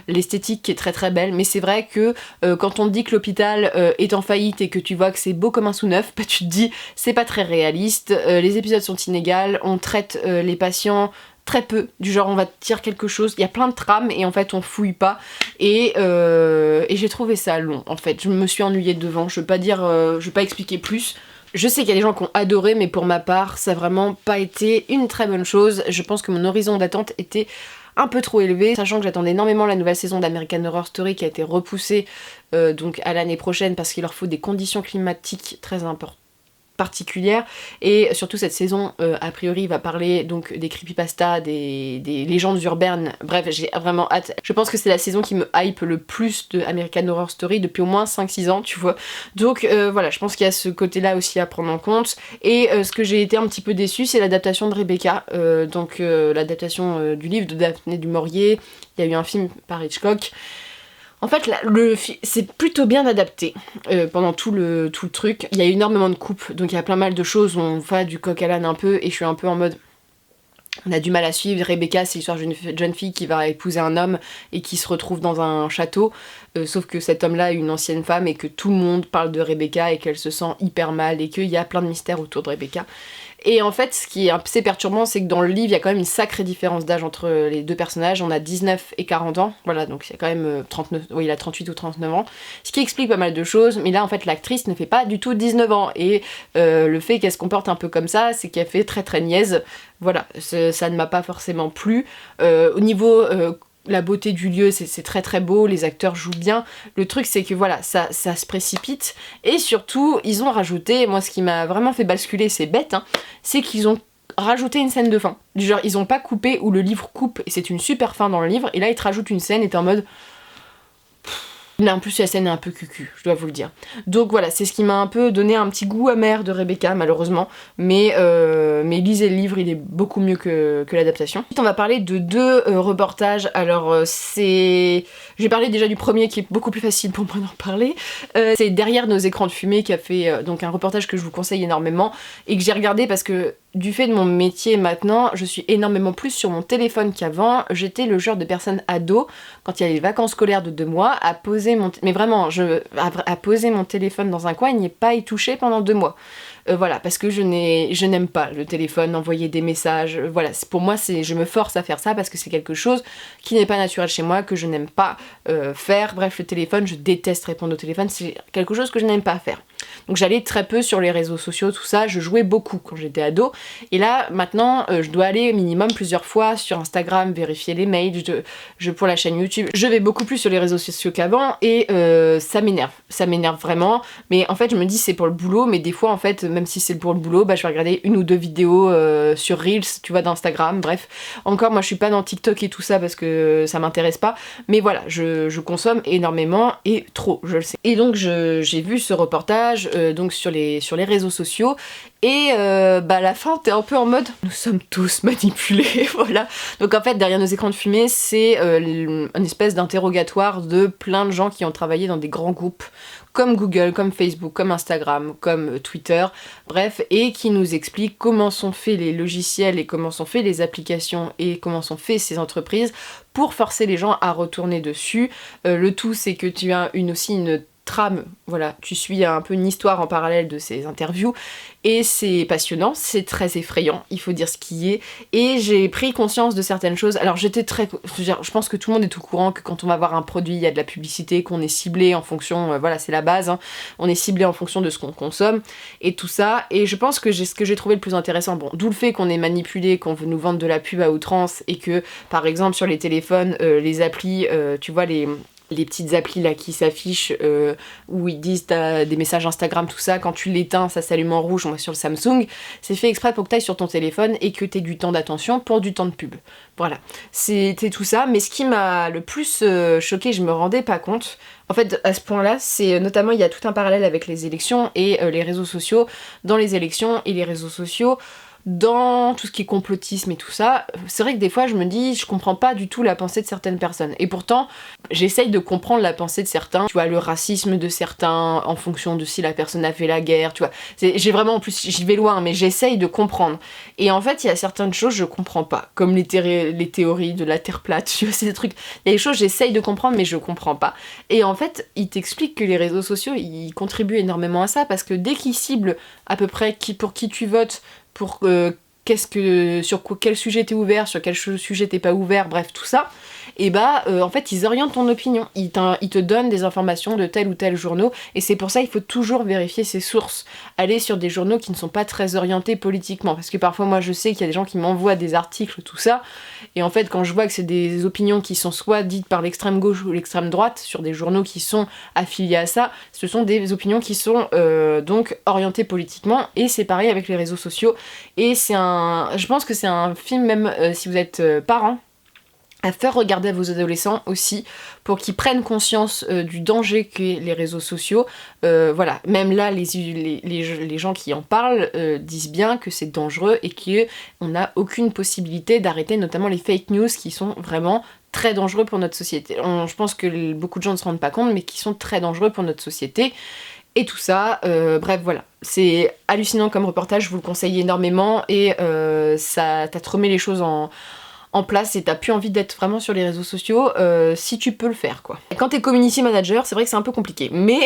l'esthétique qui est très très belle, mais c'est vrai que quand on te dit que l'hôpital est en faillite et que tu vois que c'est beau comme un sous-neuf, bah, tu te dis c'est pas très réaliste, les épisodes sont inégales, on traite les patients très peu, du genre on va te dire quelque chose, il y a plein de trames et en fait on fouille pas, et j'ai trouvé ça long en fait, je me suis ennuyée devant, je vais pas expliquer plus. Je sais qu'il y a des gens qui ont adoré, mais pour ma part, ça a vraiment pas été une très bonne chose. Je pense que mon horizon d'attente était un peu trop élevé, sachant que j'attendais énormément la nouvelle saison d'American Horror Story qui a été repoussée donc à l'année prochaine parce qu'il leur faut des conditions climatiques très particulières, et surtout cette saison a priori va parler donc des creepypastas, des légendes urbaines, bref j'ai vraiment hâte. Je pense que c'est la saison qui me hype le plus de American Horror Story depuis au moins 5-6 ans, tu vois, donc voilà, je pense qu'il y a ce côté là aussi à prendre en compte. Et ce que j'ai été un petit peu déçue, c'est l'adaptation de Rebecca, donc l'adaptation du livre de Daphné du Maurier. Il y a eu un film par Hitchcock. En fait, c'est plutôt bien adapté pendant tout le truc. Il y a énormément de coupes, donc il y a plein mal de choses où on va du coq à l'âne un peu, et je suis un peu en mode... On a du mal à suivre. Rebecca, c'est l'histoire d'une jeune fille qui va épouser un homme et qui se retrouve dans un château, sauf que cet homme-là est une ancienne femme et que tout le monde parle de Rebecca et qu'elle se sent hyper mal et qu'il y a plein de mystères autour de Rebecca. Et en fait, ce qui est assez perturbant, c'est que dans le livre, il y a quand même une sacrée différence d'âge entre les deux personnages. On a 19 et 40 ans, voilà, donc il y a quand même 39, oui, il a 38 ou 39 ans, ce qui explique pas mal de choses, mais là, en fait, l'actrice ne fait pas du tout 19 ans, et le fait qu'elle se comporte un peu comme ça, c'est qu'elle fait très très niaise, voilà, ça ne m'a pas forcément plu. Au niveau... la beauté du lieu, c'est très très beau, les acteurs jouent bien. Le truc, c'est que voilà, ça se précipite. Et surtout, ils ont rajouté, moi ce qui m'a vraiment fait basculer, c'est bête, hein, c'est qu'ils ont rajouté une scène de fin. Du genre, ils ont pas coupé où le livre coupe, et c'est une super fin dans le livre, et là ils te rajoutent une scène et t'es en mode... Là, en plus, la scène est un peu cucu, je dois vous le dire. Donc voilà, c'est ce qui m'a un peu donné un petit goût amer de Rebecca, malheureusement. Mais lisez le livre, il est beaucoup mieux que l'adaptation. Ensuite, on va parler de 2 reportages. Alors, c'est... J'ai parlé déjà du premier qui est beaucoup plus facile pour moi d'en parler. C'est Derrière nos écrans de fumée qui a fait donc un reportage que je vous conseille énormément et que j'ai regardé parce que du fait de mon métier maintenant, je suis énormément plus sur mon téléphone qu'avant. J'étais le genre de personne ado, quand il y a les vacances scolaires de 2 mois, à poser mon... Mais vraiment, à poser mon téléphone dans un coin et n'y pas y toucher pendant 2 mois. Voilà, parce que je n'aime pas le téléphone, envoyer des messages, voilà, pour moi je me force à faire ça parce que c'est quelque chose qui n'est pas naturel chez moi, que je n'aime pas faire. Bref, le téléphone, je déteste répondre au téléphone, c'est quelque chose que je n'aime pas faire. Donc j'allais très peu sur les réseaux sociaux, tout ça, je jouais beaucoup quand j'étais ado, et là maintenant je dois aller minimum plusieurs fois sur Instagram, vérifier les mails, pour la chaîne YouTube, je vais beaucoup plus sur les réseaux sociaux qu'avant, et ça m'énerve vraiment, mais en fait je me dis c'est pour le boulot, mais des fois en fait, même si c'est pour le boulot, bah je vais regarder 1 ou 2 vidéos sur Reels, tu vois, d'Instagram, bref, encore moi je suis pas dans TikTok et tout ça parce que ça m'intéresse pas, mais voilà, je consomme énormément et trop, je le sais. Et donc j'ai vu ce reportage donc sur les réseaux sociaux, et à la fin t'es un peu en mode nous sommes tous manipulés, voilà. Donc en fait Derrière nos écrans de fumée, c'est une espèce d'interrogatoire de plein de gens qui ont travaillé dans des grands groupes comme Google, comme Facebook, comme Instagram, comme Twitter, bref, et qui nous expliquent comment sont faits les logiciels et comment sont faits les applications et comment sont faits ces entreprises pour forcer les gens à retourner dessus. Le tout, c'est que tu as aussi une trame, voilà, tu suis un peu une histoire en parallèle de ces interviews, et c'est passionnant, c'est très effrayant, il faut dire ce qui est, et j'ai pris conscience de certaines choses. Alors je pense que tout le monde est au courant que quand on va voir un produit, il y a de la publicité, qu'on est ciblé en fonction, voilà, c'est la base, hein, on est ciblé en fonction de ce qu'on consomme, et tout ça, et je pense que ce que j'ai trouvé le plus intéressant, bon, d'où le fait qu'on est manipulé, qu'on veut nous vendre de la pub à outrance, et que, par exemple, sur les téléphones, les applis, tu vois, les petites applis là qui s'affichent où ils disent t'as des messages Instagram, tout ça, quand tu l'éteins ça s'allume en rouge. Moi sur le Samsung, c'est fait exprès pour que tu ailles sur ton téléphone et que tu aies du temps d'attention pour du temps de pub. Voilà, c'était tout ça. Mais ce qui m'a le plus choqué, je me rendais pas compte, en fait à ce point là, c'est notamment il y a tout un parallèle avec les élections et les réseaux sociaux. Dans les élections et les réseaux sociaux, dans tout ce qui est complotisme et tout ça, c'est vrai que des fois je me dis je comprends pas du tout la pensée de certaines personnes, et pourtant j'essaye de comprendre la pensée de certains, tu vois, le racisme de certains en fonction de si la personne a fait la guerre, tu vois, j'ai vraiment, en plus j'y vais loin, mais j'essaye de comprendre, et en fait il y a certaines choses je comprends pas, comme les théories de la terre plate, tu vois, c'est des trucs, il y a des choses j'essaye de comprendre mais je comprends pas, et en fait ils t'expliquent que les réseaux sociaux ils contribuent énormément à ça, parce que dès qu'ils ciblent à peu près pour qui tu votes, sur quel sujet t'es ouvert, sur quel sujet t'es pas ouvert, bref tout ça, et en fait ils orientent ton opinion, ils te donnent des informations de tel ou tel journaux, et c'est pour ça il faut toujours vérifier ses sources, aller sur des journaux qui ne sont pas très orientés politiquement, parce que parfois moi je sais qu'il y a des gens qui m'envoient des articles, tout ça, et en fait quand je vois que c'est des opinions qui sont soit dites par l'extrême gauche ou l'extrême droite, sur des journaux qui sont affiliés à ça, ce sont des opinions qui sont donc orientées politiquement, et c'est pareil avec les réseaux sociaux, et je pense que c'est un film même si vous êtes parents, à faire regarder à vos adolescents aussi, pour qu'ils prennent conscience du danger qu'est les réseaux sociaux. Voilà, même là, les gens qui en parlent disent bien que c'est dangereux et qu'on n'a aucune possibilité d'arrêter notamment les fake news qui sont vraiment très dangereux pour notre société. Je pense que beaucoup de gens ne se rendent pas compte, mais qui sont très dangereux pour notre société. Et tout ça, bref voilà, c'est hallucinant comme reportage, je vous le conseille énormément, et ça t'a remis les choses en place et t'as plus envie d'être vraiment sur les réseaux sociaux si tu peux le faire quoi. Et quand t'es community manager, c'est vrai que c'est un peu compliqué, mais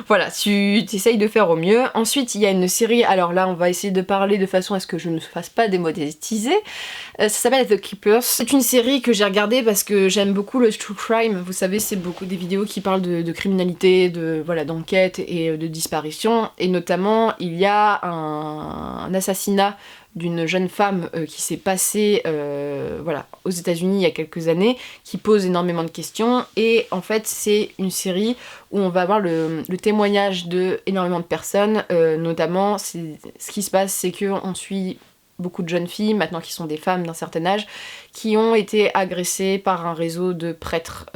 voilà, tu essayes de faire au mieux. Ensuite il y a une série, alors là on va essayer de parler de façon à ce que je ne me fasse pas démonétiser, ça s'appelle The Keepers. C'est une série que j'ai regardée parce que j'aime beaucoup le true crime, vous savez c'est beaucoup des vidéos qui parlent de criminalité, d'enquête et de disparition, et notamment il y a un assassinat d'une jeune femme qui s'est passée aux États-Unis il y a quelques années, qui pose énormément de questions, et en fait c'est une série où on va avoir le témoignage de énormément de personnes, notamment ce qui se passe c'est qu'on suit beaucoup de jeunes filles, maintenant qui sont des femmes d'un certain âge, qui ont été agressées par un réseau de prêtres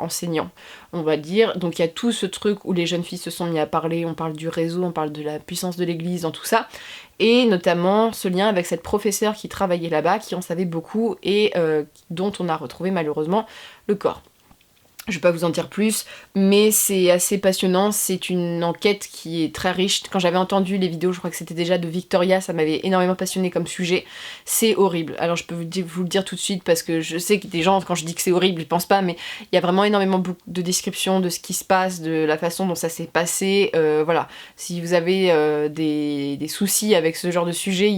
enseignants, on va dire. Donc il y a tout ce truc où les jeunes filles se sont mis à parler, on parle du réseau, on parle de la puissance de l'église dans tout ça, et notamment ce lien avec cette professeure qui travaillait là-bas, qui en savait beaucoup, et dont on a retrouvé malheureusement le corps. Je vais pas vous en dire plus, mais c'est assez passionnant, c'est une enquête qui est très riche. Quand j'avais entendu les vidéos, je crois que c'était déjà de Victoria, ça m'avait énormément passionné comme sujet. C'est horrible. Alors je peux vous le dire tout de suite, parce que je sais que des gens, quand je dis que c'est horrible, ils pensent pas, mais il y a vraiment énormément de descriptions de ce qui se passe, de la façon dont ça s'est passé. Voilà, si vous avez des soucis avec ce genre de sujet,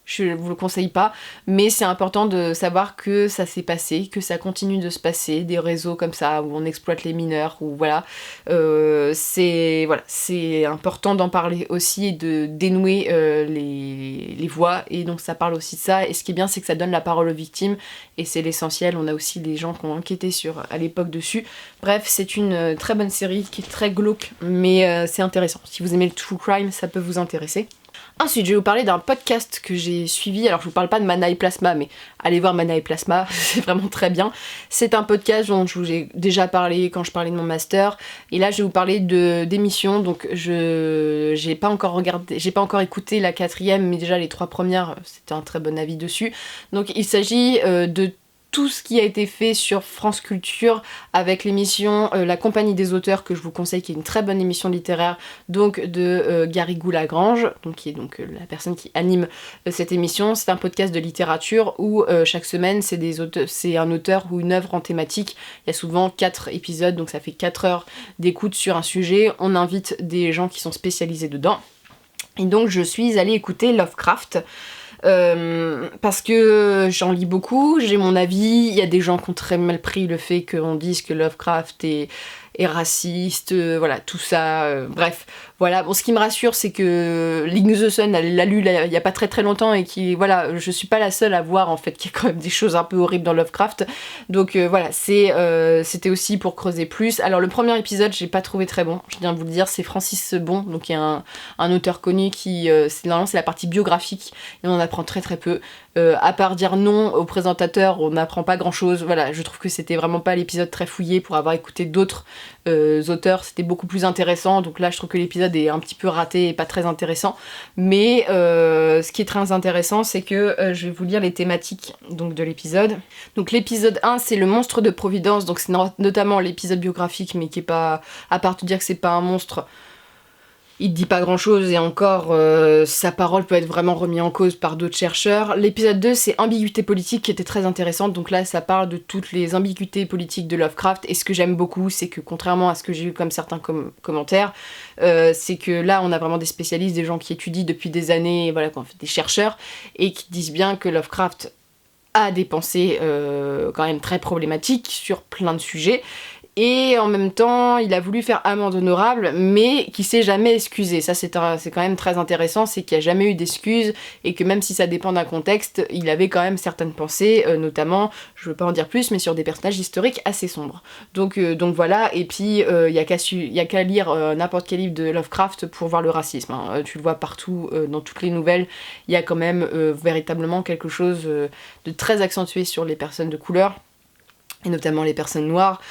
je vous le conseille pas, mais c'est important de savoir que ça s'est passé, que ça continue de se passer, des réseaux comme ça où on exploite les mineurs, ou voilà, c'est important d'en parler aussi et de dénouer les voix, et donc ça parle aussi de ça, et ce qui est bien c'est que ça donne la parole aux victimes, et c'est l'essentiel. On a aussi des gens qui ont enquêté à l'époque dessus. Bref, c'est une très bonne série qui est très glauque, mais c'est intéressant. Si vous aimez le true crime, ça peut vous intéresser. Ensuite, je vais vous parler d'un podcast que j'ai suivi. Alors, je vous parle pas de Mana et Plasma, mais allez voir Mana et Plasma, c'est vraiment très bien. C'est un podcast dont je vous ai déjà parlé quand je parlais de mon master. Et là, je vais vous parler d'émissions. Donc, j'ai pas encore écouté la 4e, mais déjà les 3 premières, c'était un très bon avis dessus. Donc, il s'agit de tout ce qui a été fait sur France Culture avec l'émission La Compagnie des Auteurs, que je vous conseille, qui est une très bonne émission littéraire, donc de Garrigou-Lagrange, qui est donc la personne qui anime cette émission. C'est un podcast de littérature où chaque semaine c'est un auteur ou une œuvre en thématique. Il y a souvent 4 épisodes, donc ça fait 4 heures d'écoute sur un sujet. On invite des gens qui sont spécialisés dedans. Et donc je suis allée écouter Lovecraft. Parce que j'en lis beaucoup, j'ai mon avis, il y a des gens qui ont très mal pris le fait qu'on dise que Lovecraft est raciste, voilà, tout ça, bref. Voilà, bon, ce qui me rassure, c'est que Ling the Sun, elle l'a lu il y a pas très très longtemps, et voilà, je suis pas la seule à voir en fait qu'il y a quand même des choses un peu horribles dans Lovecraft. Donc voilà, c'était aussi pour creuser plus. Alors le premier épisode, j'ai pas trouvé très bon, je viens de vous le dire, c'est Francis Sebon, donc il y a un auteur connu qui, normalement c'est la partie biographique, et on en apprend très très peu. À part dire non au présentateur, on n'apprend pas grand chose. Voilà, je trouve que c'était vraiment pas l'épisode très fouillé. Pour avoir écouté d'autres auteurs, c'était beaucoup plus intéressant. Donc là, je trouve que l'épisode est un petit peu raté et pas très intéressant. Mais ce qui est très intéressant, c'est que je vais vous lire les thématiques donc, de l'épisode. Donc l'épisode 1, c'est le monstre de Providence. Donc c'est notamment l'épisode biographique, mais qui est pas... À part te dire que c'est pas un monstre... Il dit pas grand chose, et encore sa parole peut être vraiment remise en cause par d'autres chercheurs. L'épisode 2 c'est ambiguïté politique, qui était très intéressante, donc là ça parle de toutes les ambiguïtés politiques de Lovecraft, et ce que j'aime beaucoup c'est que contrairement à ce que j'ai eu comme certains commentaires, c'est que là on a vraiment des spécialistes, des gens qui étudient depuis des années, voilà, des chercheurs, et qui disent bien que Lovecraft a des pensées quand même très problématiques sur plein de sujets. Et en même temps, il a voulu faire amende honorable, mais qui s'est jamais excusé. Ça, c'est quand même très intéressant, c'est qu'il n'y a jamais eu d'excuses, et que même si ça dépend d'un contexte, il avait quand même certaines pensées, notamment, je veux pas en dire plus, mais sur des personnages historiques assez sombres. Donc voilà, et puis il y a qu'à lire n'importe quel livre de Lovecraft pour voir le racisme. Hein. Tu le vois partout, dans toutes les nouvelles, il y a quand même véritablement quelque chose de très accentué sur les personnes de couleur, et notamment les personnes noires.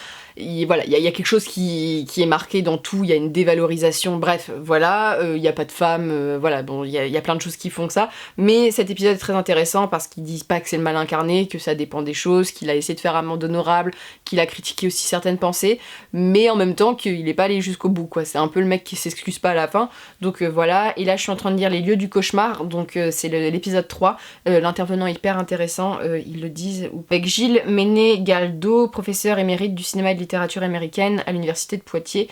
Voilà, il y a quelque chose qui est marqué dans tout, il y a une dévalorisation, bref, voilà, il n'y a pas de femmes, voilà, bon, il y a plein de choses qui font que ça, mais cet épisode est très intéressant parce qu'ils disent pas que c'est le mal incarné, que ça dépend des choses, qu'il a essayé de faire amende honorable, qu'il a critiqué aussi certaines pensées, mais en même temps qu'il est pas allé jusqu'au bout, quoi, c'est un peu le mec qui s'excuse pas à la fin, donc voilà, et là je suis en train de lire Les lieux du cauchemar, donc c'est l'épisode 3, l'intervenant est hyper intéressant, ils le disent, avec Gilles Méné-Galdo, professeur émérite du cinéma et de littérature américaine à l'université de Poitiers.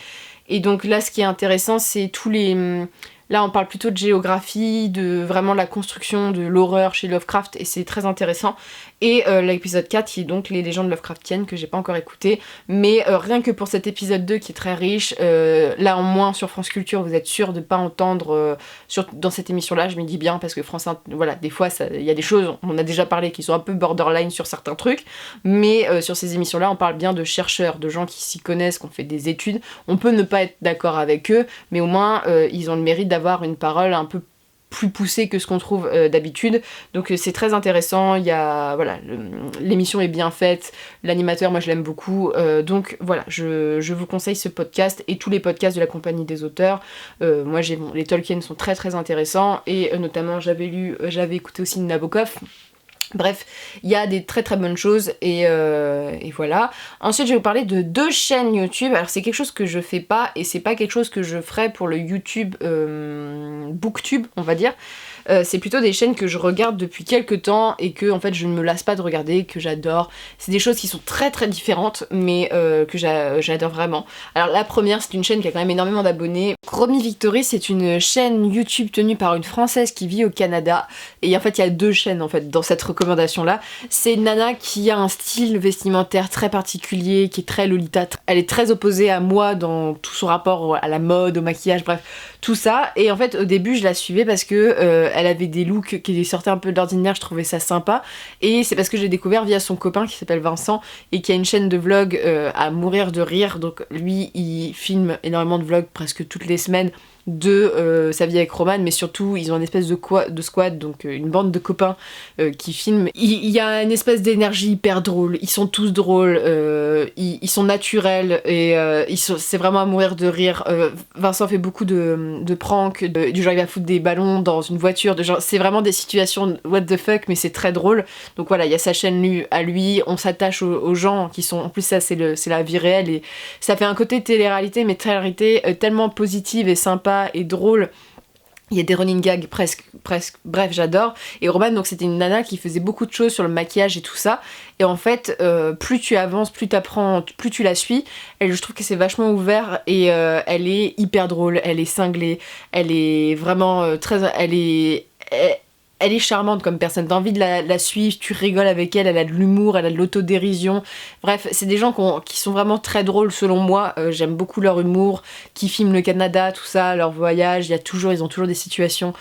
Et donc là, ce qui est intéressant, c'est tous les... Là, on parle plutôt de géographie, de vraiment la construction de l'horreur chez Lovecraft, et c'est très intéressant. Et l'épisode 4, qui est donc les légendes Lovecraftiennes, que j'ai pas encore écouté. Mais rien que pour cet épisode 2, qui est très riche, là en moins sur France Culture, vous êtes sûr de pas entendre dans cette émission-là, je me dis bien, parce que France Inter, voilà, des fois, il y a des choses, on a déjà parlé, qui sont un peu borderline sur certains trucs, mais sur ces émissions-là, on parle bien de chercheurs, de gens qui s'y connaissent, qui ont fait des études. On peut ne pas être d'accord avec eux, mais au moins, ils ont le mérite d'avoir une parole un peu plus poussée que ce qu'on trouve d'habitude, donc c'est très intéressant. Il y a, voilà, l'émission est bien faite, l'animateur, moi je l'aime beaucoup, donc voilà, je vous conseille ce podcast et tous les podcasts de la Compagnie des auteurs. Moi les Tolkien sont très très intéressants, et notamment j'avais écouté aussi Nabokov. Bref, il y a des très très bonnes choses, et voilà. Ensuite, je vais vous parler de 2 chaînes YouTube. Alors c'est quelque chose que je fais pas, et c'est pas quelque chose que je ferais pour le YouTube Booktube, on va dire. C'est plutôt des chaînes que je regarde depuis quelques temps, et que en fait je ne me lasse pas de regarder, que j'adore. C'est des choses qui sont très très différentes, mais que j'adore vraiment. Alors la première, c'est une chaîne qui a quand même énormément d'abonnés. Romy Victory, c'est une chaîne YouTube tenue par une Française qui vit au Canada, et en fait il y a 2 chaînes en fait dans cette recommandation là. C'est une nana qui a un style vestimentaire très particulier, qui est très Lolita. Elle est très opposée à moi dans tout son rapport à la mode, au maquillage, bref, tout ça. Et en fait au début je la suivais parce que elle avait des looks qui sortaient un peu de l'ordinaire, je trouvais ça sympa, et c'est parce que j'ai découvert via son copain qui s'appelle Vincent, et qui a une chaîne de vlog à mourir de rire. Donc lui il filme énormément de vlogs presque toutes les semaines de sa vie avec Roman, mais surtout ils ont une espèce de squad, donc une bande de copains qui filment. Il y a une espèce d'énergie hyper drôle, ils sont tous drôles, ils sont naturels, et c'est vraiment à mourir de rire. Vincent fait beaucoup de pranks, du genre il va foutre des ballons dans une voiture, c'est vraiment des situations what the fuck, mais c'est très drôle. Donc voilà, il y a sa chaîne à lui, on s'attache aux gens qui sont, en plus ça c'est la vie réelle, et ça fait un côté télé-réalité, mais télé-réalité tellement positive et sympa et drôle. Il y a des running gags presque, bref, j'adore. Et Roman, donc c'était une nana qui faisait beaucoup de choses sur le maquillage et tout ça. Et en fait, plus tu avances, plus t'apprends, plus tu la suis. Je trouve que c'est vachement ouvert, et elle est hyper drôle, elle est cinglée, elle est vraiment elle est charmante comme personne, t'as envie de la suivre, tu rigoles avec elle, elle a de l'humour, elle a de l'autodérision. Bref, c'est des gens qui sont vraiment très drôles selon moi, j'aime beaucoup leur humour, qui filment le Canada, tout ça, leur voyage, ils ont toujours des situations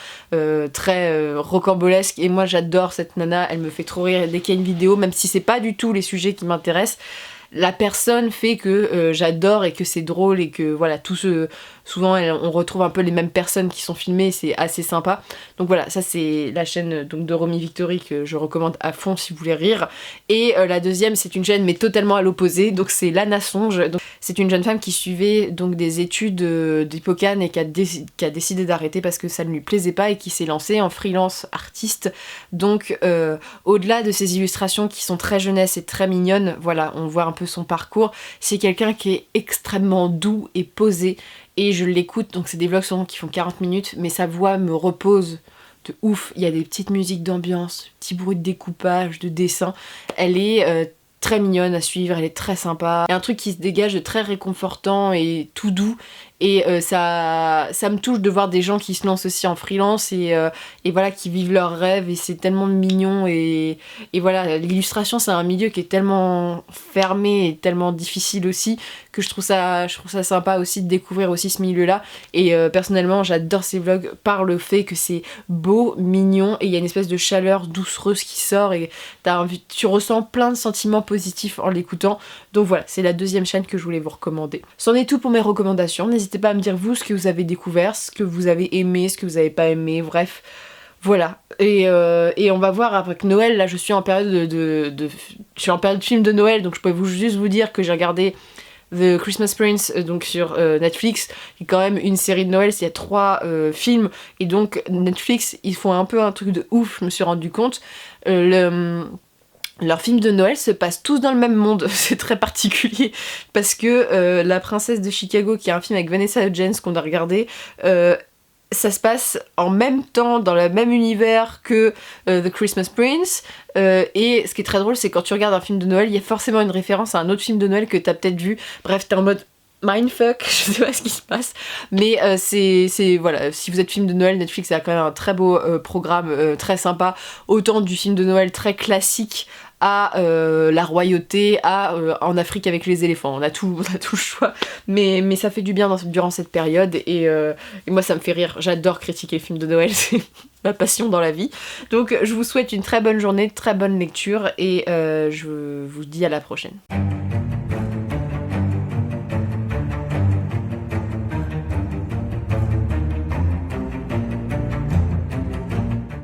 très rocambolesques, et moi j'adore cette nana, elle me fait trop rire dès qu'il y a une vidéo, même si c'est pas du tout les sujets qui m'intéressent. La personne fait que j'adore, et que c'est drôle, et que voilà, souvent on retrouve un peu les mêmes personnes qui sont filmées, c'est assez sympa. Donc voilà, ça c'est la chaîne donc, de Romy Victory, que je recommande à fond si vous voulez rire. Et la deuxième, c'est une chaîne mais totalement à l'opposé, donc c'est Lana Songe. Donc, c'est une jeune femme qui suivait donc des études d'Hippocane, et qui a décidé d'arrêter parce que ça ne lui plaisait pas, et qui s'est lancée en freelance artiste. Donc au-delà de ses illustrations qui sont très jeunesse et très mignonnes, voilà, on voit un peu son parcours. C'est quelqu'un qui est extrêmement doux et posé, et je l'écoute, donc c'est des vlogs souvent qui font 40 minutes, mais sa voix me repose de ouf. Il y a des petites musiques d'ambiance, petits bruits de découpage, de dessin. Elle est très mignonne à suivre, elle est très sympa. Il y a un truc qui se dégage de très réconfortant et tout doux. Et ça me touche de voir des gens qui se lancent aussi en freelance et voilà, qui vivent leurs rêves, et c'est tellement mignon. Et voilà, l'illustration, c'est un milieu qui est tellement fermé et tellement difficile aussi, que je trouve ça sympa aussi de découvrir aussi ce milieu-là. Et personnellement, j'adore ces vlogs par le fait que c'est beau, mignon, et il y a une espèce de chaleur doucereuse qui sort, et tu ressens plein de sentiments positifs en l'écoutant. Donc voilà, c'est la deuxième chaîne que je voulais vous recommander. C'en est tout pour mes recommandations. N'hésitez pas à me dire vous ce que vous avez découvert, ce que vous avez aimé, ce que vous n'avez pas aimé, bref. Voilà. Et on va voir après que Noël, là je suis en période je suis en période de film de Noël, donc je peux juste vous dire que j'ai regardé The Christmas Prince donc sur Netflix, qui est quand même une série de Noël, il y a 3 films, et donc Netflix, ils font un peu un truc de ouf, je me suis rendu compte. Leurs films de Noël se passent tous dans le même monde, c'est très particulier, parce que La Princesse de Chicago, qui est un film avec Vanessa Hudgens qu'on a regardé, ça se passe en même temps, dans le même univers que The Christmas Prince, et ce qui est très drôle, c'est quand tu regardes un film de Noël, il y a forcément une référence à un autre film de Noël que t'as peut-être vu, bref, t'es en mode mindfuck, je sais pas ce qui se passe, mais c'est voilà, si vous êtes film de Noël, Netflix a quand même un très beau programme, très sympa, autant du film de Noël très classique à la royauté, à en Afrique avec les éléphants, on a tout le choix, mais ça fait du bien durant cette période, et moi ça me fait rire, j'adore critiquer les films de Noël, c'est ma passion dans la vie. Donc je vous souhaite une très bonne journée, très bonne lecture, et je vous dis à la prochaine.